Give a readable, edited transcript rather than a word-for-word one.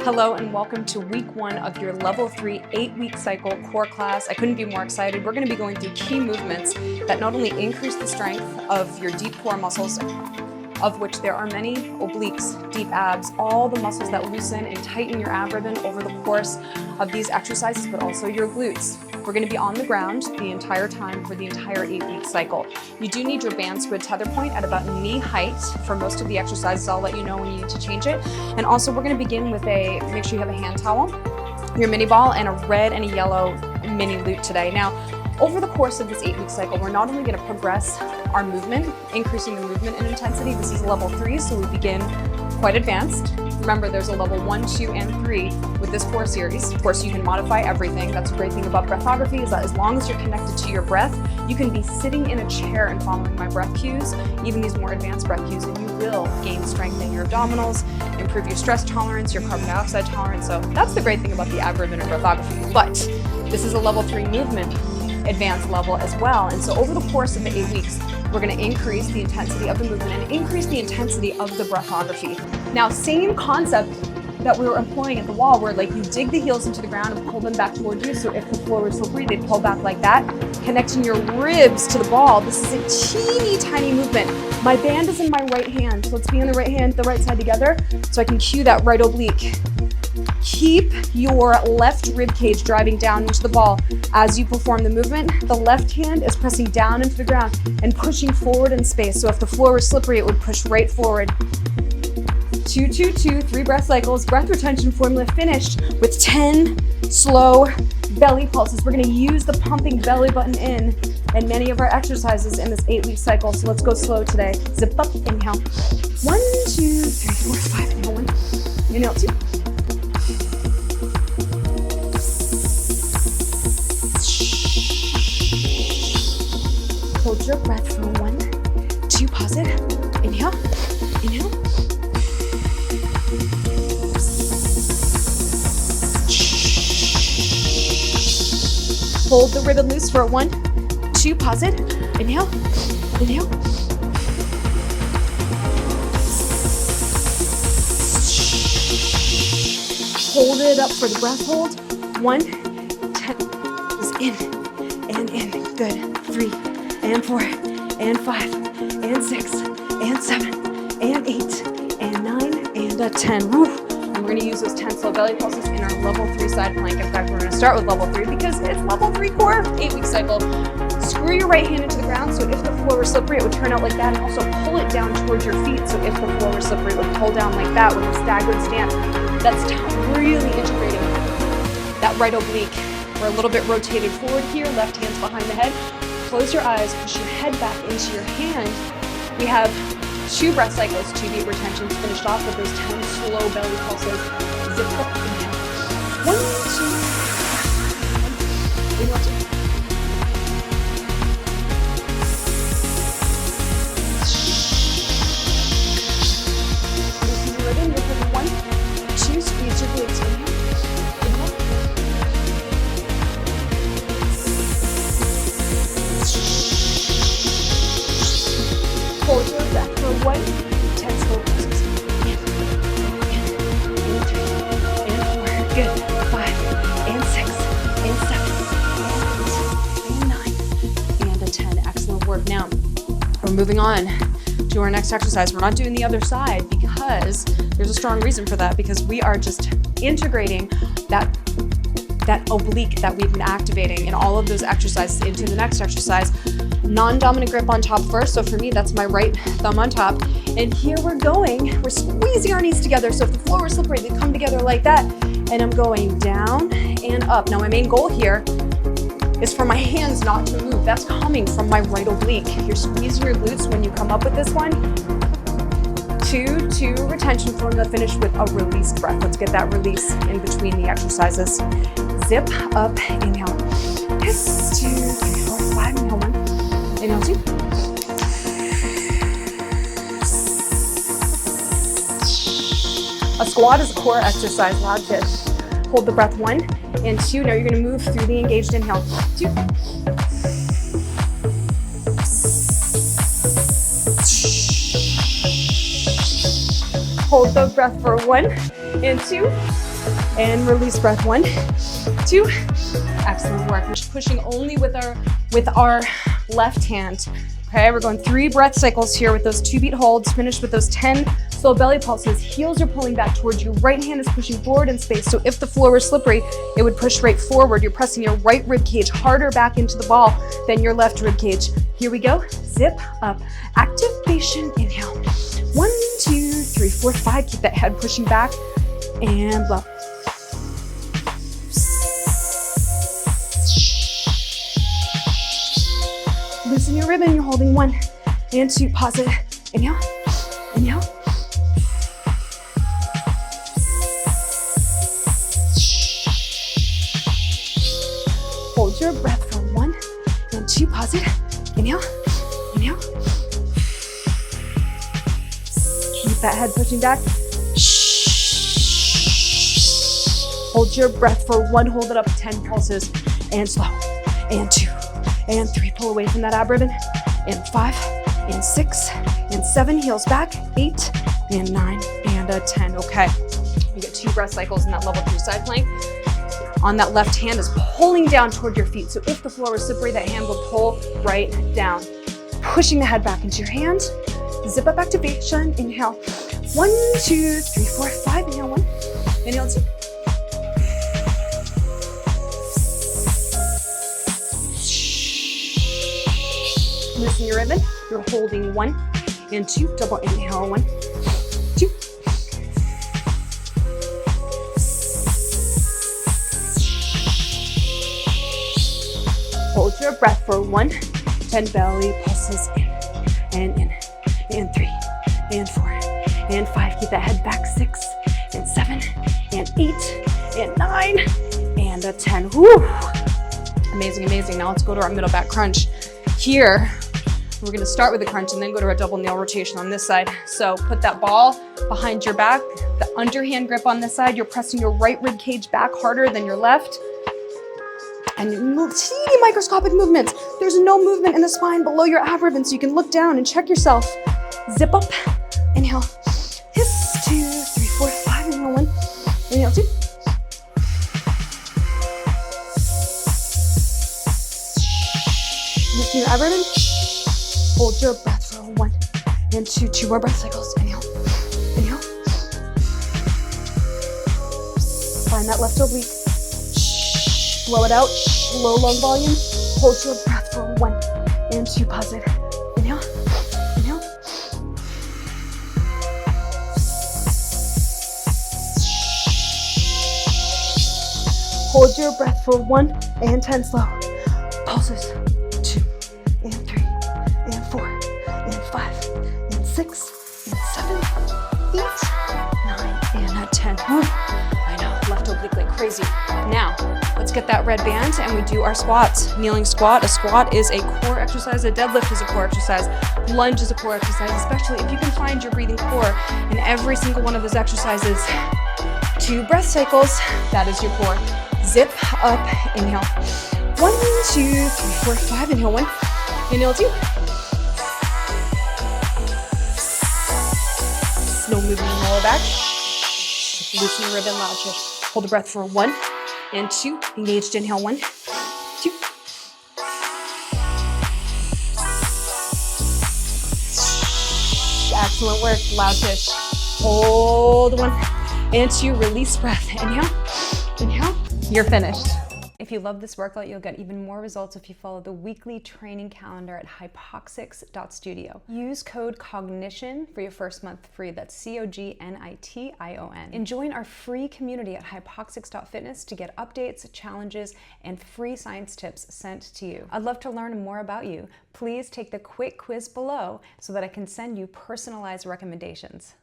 Hello and welcome to week 1 of your level 3 8-week cycle core class. I couldn't be more excited. We're going to be going through key movements that not only increase the strength of your deep core muscles, of which there are many, obliques, deep abs, all the muscles that loosen and tighten your ab ribbon over the course of these exercises, but also your glutes. We're going to be on the ground the entire time for the entire 8-week cycle. You do need your BANDSQUID tether point at about knee height for most of the exercises. I'll let you know when you need to change it. And also we're going to begin with make sure you have a hand towel, your mini ball, and a red and a yellow mini loop today. Now, over the course of this 8-week cycle, we're not only going to progress our movement, increasing the movement and intensity. This is level 3, so we begin quite advanced. Remember, there's a level 1, 2, and 3 with this core series. Of course, you can modify everything. That's a great thing about breathography, is that as long as you're connected to your breath, you can be sitting in a chair and following my breath cues, even these more advanced breath cues, and you will gain strength in your abdominals, improve your stress tolerance, your carbon dioxide tolerance. So that's the great thing about the ab ribbon and breathography. But this is a level 3 movement advanced level as well. And so over the course of the 8 weeks, we're going to increase the intensity of the movement and increase the intensity of the breathography. Now, same concept that we were employing at the wall, where like you dig the heels into the ground and pull them back towards you. So if the floor was slippery, they'd pull back like that, connecting your ribs to the ball. This is a teeny tiny movement. My band is in my right hand. So let's be on the right hand, the right side together, so I can cue that right oblique. Keep your left rib cage driving down into the ball as you perform the movement. The left hand is pressing down into the ground and pushing forward in space. So if the floor was slippery, it would push right forward. 2, 2, 2, 3 breath cycles. Breath retention formula finished with 10 slow belly pulses. We're going to use the pumping belly button in many of our exercises in this 8-week cycle. So let's go slow today. Zip up, inhale. 1, 2, 3, 4, 5. Inhale 1. Inhale 2. Hold your breath for 1, 2, pause it. Inhale, inhale. Hold the ribbon loose for 1, 2, pause it. Inhale, inhale. Hold it up for the breath hold. 1, 10 is in. Good. 3 and 4 and 5 and 6 and 7 and 8 and 9 and a 10. Woo. And we're going to use those 10 slow belly pulses in our level 3 side plank. In fact, we're going to start with level 3 because it's level 3 core 8-week cycle. Screw your right hand into the ground, so if the floor were slippery, it would turn out like that, and also pull it down towards your feet, so if the floor were slippery, it would pull down like that with a staggered stance. That's really integrating that right oblique. We're a little bit rotated forward here, left hand's behind the head. Close your eyes, push your head back into your hand. We have 2 breath cycles, 2 deep retentions finished off with those 10 slow belly pulses. Zip up, inhale. 1, 2, inhale 2. Loosen your rhythm, you're holding 1, 2, squeeze your glutes, inhale. Hold your breath for 1, 10 slow pulses. In, 3, and 4, good. 5, and 6, and 7, and 8, and 9, and a 10. Excellent work. Now, we're moving on to our next exercise. We're not doing the other side because there's a strong reason for that, because we are just integrating that oblique that we've been activating in all of those exercises into the next exercise. Non-dominant grip on top first. So for me, that's my right thumb on top. And here we're squeezing our knees together. So if the floor were slippery, they come together like that. And I'm going down and up. Now my main goal here is for my hands not to move. That's coming from my right oblique. You're squeezing your glutes when you come up with this one. 2, 2 retention formula finished with a released breath. Let's get that release in between the exercises. Zip up, inhale. 2, 3, 4, 5, inhale 1. Inhale 2. A squat is a core exercise, loud fish. Hold the breath 1 and 2. Now you're going to move through the engaged inhale. 2. Hold the breath for 1 and 2, and release breath 1, 2. Excellent work. We're pushing only with our left hand. Okay, we're going 3 breath cycles here with those 2-beat holds. Finish with those 10 slow belly pulses. Heels are pulling back towards you. Right hand is pushing forward in space. So if the floor were slippery, it would push right forward. You're pressing your right rib cage harder back into the ball than your left rib cage. Here we go. Zip up. Activation. Inhale. 1, 2, 3, 4, 5. Keep that head pushing back and blow. Loosen your ribbon. You're holding 1 and 2. Pause it. Inhale. Inhale. Hold your breath for 1 and 2. Pause it. Inhale. Inhale. Keep that head pushing back. Hold your breath for 1. Hold it up 10 pulses and slow. And 2 and 3. Pull away from that ab ribbon. And 5 and 6 and 7. Heels back. 8 and 9 and a 10. Okay. You get 2 breath cycles in that level 3 side plank. On that left hand is pulling down toward your feet. So if the floor was slippery, that hand will pull right down. Pushing the head back into your hand. Zip up activation. Inhale. 1, 2, 3, 4, 5. Inhale 1. Inhale 2. Loosen your ribbon. You're holding 1 and 2. Double inhale. 1, 2. Hold your breath for 1. 10 belly pulses in and 3 and 4 and 5. Keep that head back. 6 and 7 and 8 and 9 and a 10. Woo! Amazing, amazing. Now let's go to our middle back crunch. Here, we're gonna start with a crunch and then go to a double nail rotation on this side. So put that ball behind your back, the underhand grip on this side. You're pressing your right rib cage back harder than your left. And teeny microscopic movements. There's no movement in the spine below your ab ribbon, so you can look down and check yourself. Zip up, inhale. Hiss, 2, 3, 4, 5, inhale 1, inhale 2. Loosen your ab ribbon. Hold your breath for 1 and 2. 2 more breath cycles. Inhale, inhale. Find that left oblique. Blow it out. Low lung volume. Hold your breath for 1 and 2. Pause it. Inhale, inhale. Hold your breath for 1 and 10. Slow. Pulses. 2 and 3 and 4 and 5 and 6 and 7, 8, 9 and a 10. I know, left oblique like crazy. Now, let's get that red band and we do our squats. Kneeling squat. A squat is a core exercise. A deadlift is a core exercise. Lunge is a core exercise, especially if you can find your breathing core in every single one of those exercises. 2 breath cycles. That is your core. Zip up. Inhale. 1, 2, 3, 4, 5. Inhale 1. Inhale 2. No movement in the lower back. Loosen your ribbon, loud shift. Hold the breath for 1 and 2. Engaged. Inhale 1, 2. Excellent work. Loud shift. Hold 1 and 2. Release breath. Inhale. Inhale. You're finished. If you love this workout, you'll get even more results if you follow the weekly training calendar at HYPOXiX.studio. Use code COGNITION for your first month free. That's COGNITION. And join our free community at HYPOXiX.fitness to get updates, challenges, and free science tips sent to you. I'd love to learn more about you. Please take the quick quiz below so that I can send you personalized recommendations.